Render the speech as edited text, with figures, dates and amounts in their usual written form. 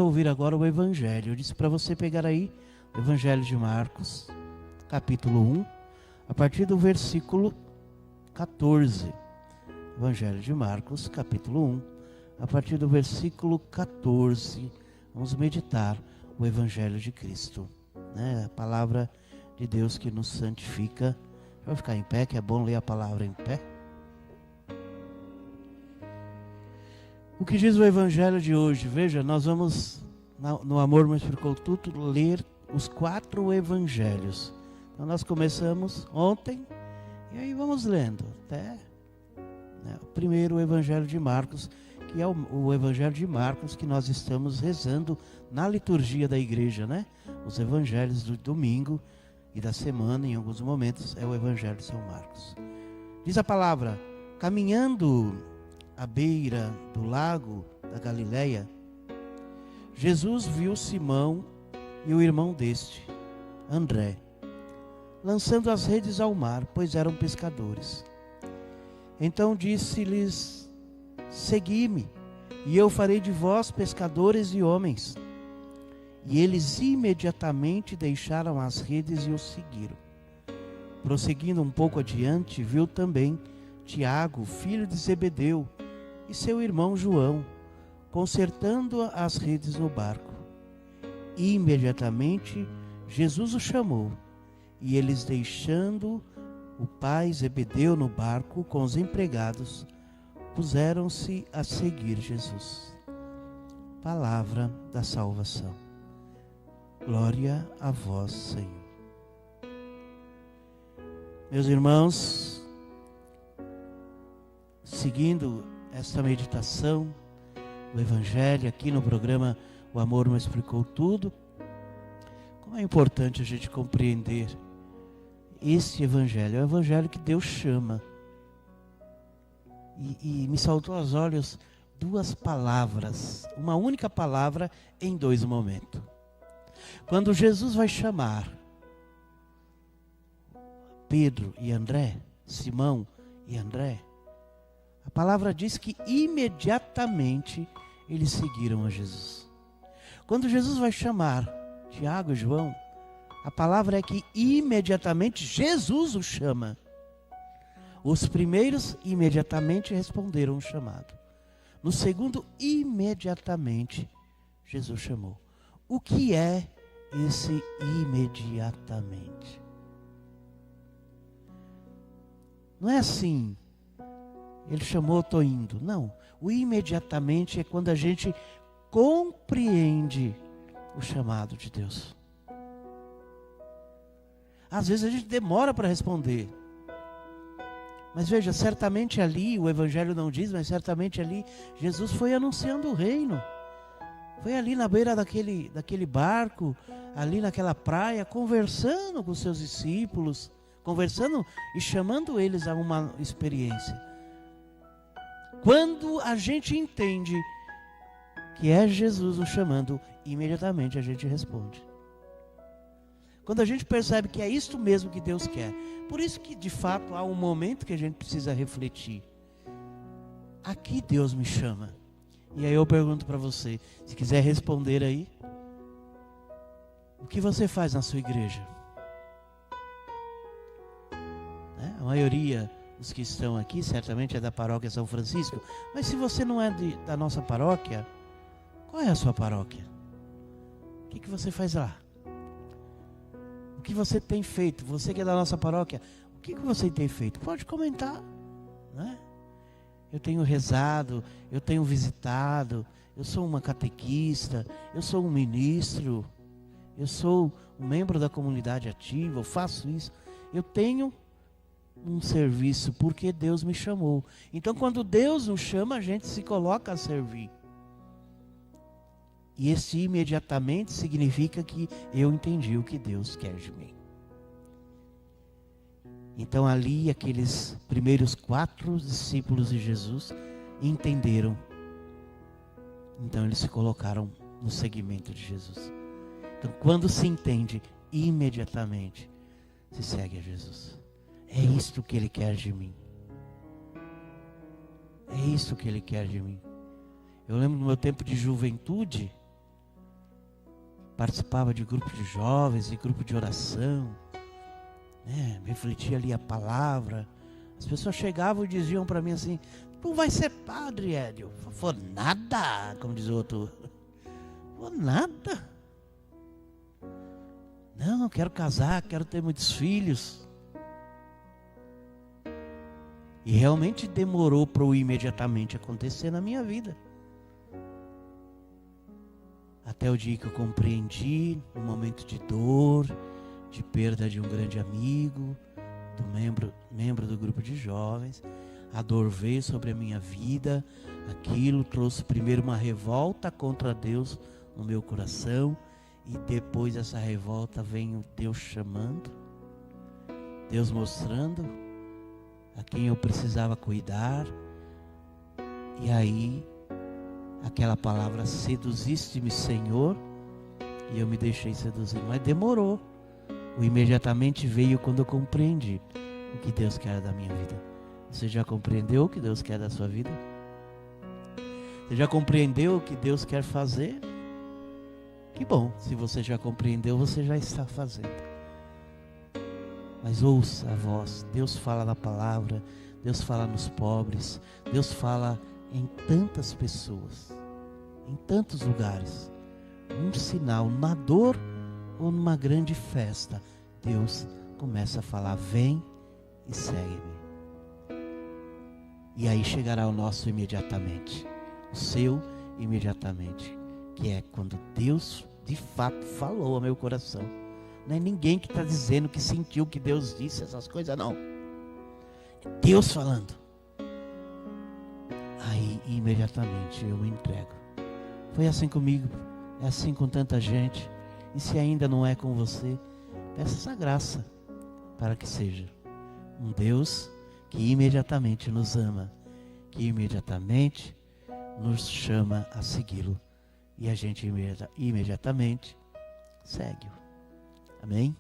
Ouvir agora o Evangelho. Eu disse para você pegar aí o Evangelho de Marcos, capítulo 1, a partir do versículo 14. Evangelho de Marcos, capítulo 1, a partir do versículo 14. Vamos meditar o Evangelho de Cristo, né? A palavra de Deus que nos santifica. Vai ficar em pé, que é bom ler a palavra em pé. O que diz o Evangelho de hoje? Veja, nós vamos, no Amor Me Explicou Tudo, ler os 4 Evangelhos. Então nós começamos ontem, e aí vamos lendo até o primeiro Evangelho de Marcos, que é o Evangelho de Marcos que nós estamos rezando na liturgia da igreja, né? Os Evangelhos do domingo e da semana, em alguns momentos, é o Evangelho de São Marcos. Diz a palavra: caminhando à beira do lago da Galileia, Jesus viu Simão e o irmão deste, André, lançando as redes ao mar, pois eram pescadores. Então disse-lhes: segui-me, e eu farei de vós pescadores de homens. E eles imediatamente deixaram as redes e o seguiram. Prosseguindo um pouco adiante, viu também Tiago, filho de Zebedeu, e seu irmão João, consertando as redes no barco. E imediatamente Jesus o chamou, e eles, deixando o pai Zebedeu no barco com os empregados, puseram-se a seguir Jesus. Palavra da salvação. Glória a vós, Senhor. Meus irmãos, seguindo esta meditação, o Evangelho aqui no programa O Amor Me Explicou Tudo, como é importante a gente compreender esse Evangelho. É o Evangelho que Deus chama. E me saltou aos olhos 2 palavras, uma única palavra em 2 momentos. Quando Jesus vai chamar Pedro e André, Simão e André, a palavra diz que imediatamente eles seguiram a Jesus. Quando Jesus vai chamar Tiago e João, a palavra é que imediatamente Jesus o chama. Os primeiros imediatamente responderam o chamado. No segundo, imediatamente Jesus chamou. O que é esse imediatamente? Não é assim: ele chamou, estou indo. Não. O imediatamente é quando a gente compreende o chamado de Deus. Às vezes a gente demora para responder. Mas veja, certamente ali, o Evangelho não diz, mas certamente ali, Jesus foi anunciando o reino. Foi ali na beira daquele barco, ali naquela praia, conversando com os seus discípulos, conversando e chamando eles a uma experiência. Quando a gente entende que é Jesus o chamando, imediatamente a gente responde. Quando a gente percebe que é isto mesmo que Deus quer. Por isso que de fato há um momento que a gente precisa refletir. Aqui Deus me chama. E aí eu pergunto para você, se quiser responder aí, o que você faz na sua igreja? A maioria dos que estão aqui certamente é da paróquia São Francisco, mas se você não é da nossa paróquia, qual é a sua paróquia? O que você faz lá? O que você tem feito? Você que é da nossa paróquia, o que você tem feito? Pode comentar, né? Eu tenho rezado, eu tenho visitado, eu sou uma catequista, eu sou um ministro, eu sou um membro da comunidade ativa, eu faço isso. Eu tenho um serviço porque Deus me chamou. Então quando Deus nos chama, a gente se coloca a servir. E esse imediatamente significa que eu entendi o que Deus quer de mim. Então ali aqueles primeiros 4 discípulos de Jesus entenderam. Então eles se colocaram no seguimento de Jesus. Então quando se entende, imediatamente se segue a Jesus. É isto que Ele quer de mim. É isso que Ele quer de mim. Eu lembro no meu tempo de juventude, participava de grupo de jovens, de grupo de oração, né? Refletia ali a palavra. As pessoas chegavam e diziam para mim assim: tu vai ser padre, Hélio? Foi nada, como diz o outro. Foi nada. Não, quero casar, quero ter muitos filhos. E realmente demorou para o imediatamente acontecer na minha vida. Até o dia que eu compreendi, no momento de dor, de perda de um grande amigo, do membro do grupo de jovens, a dor veio sobre a minha vida. Aquilo trouxe primeiro uma revolta contra Deus no meu coração, e depois dessa revolta vem Deus chamando, Deus mostrando a quem eu precisava cuidar. E aí aquela palavra: seduziste-me, Senhor, e eu me deixei seduzir. Mas demorou. O imediatamente veio quando eu compreendi o que Deus quer da minha vida. Você já compreendeu o que Deus quer da sua vida? Você já compreendeu o que Deus quer fazer? Que bom, se você já compreendeu, você já está fazendo. Mas ouça a voz. Deus fala na palavra, Deus fala nos pobres, Deus fala em tantas pessoas, em tantos lugares. Um sinal, na dor ou numa grande festa, Deus começa a falar: vem e segue-me. E aí chegará o nosso imediatamente, o seu imediatamente, que é quando Deus de fato falou ao meu coração. Não é ninguém que está dizendo que sentiu que Deus disse essas coisas, não. É Deus falando. Aí imediatamente eu me entrego. Foi assim comigo, é assim com tanta gente. E se ainda não é com você, peça essa graça para que seja um Deus que imediatamente nos ama, que imediatamente nos chama a segui-lo, e a gente imediatamente segue-o. Amém?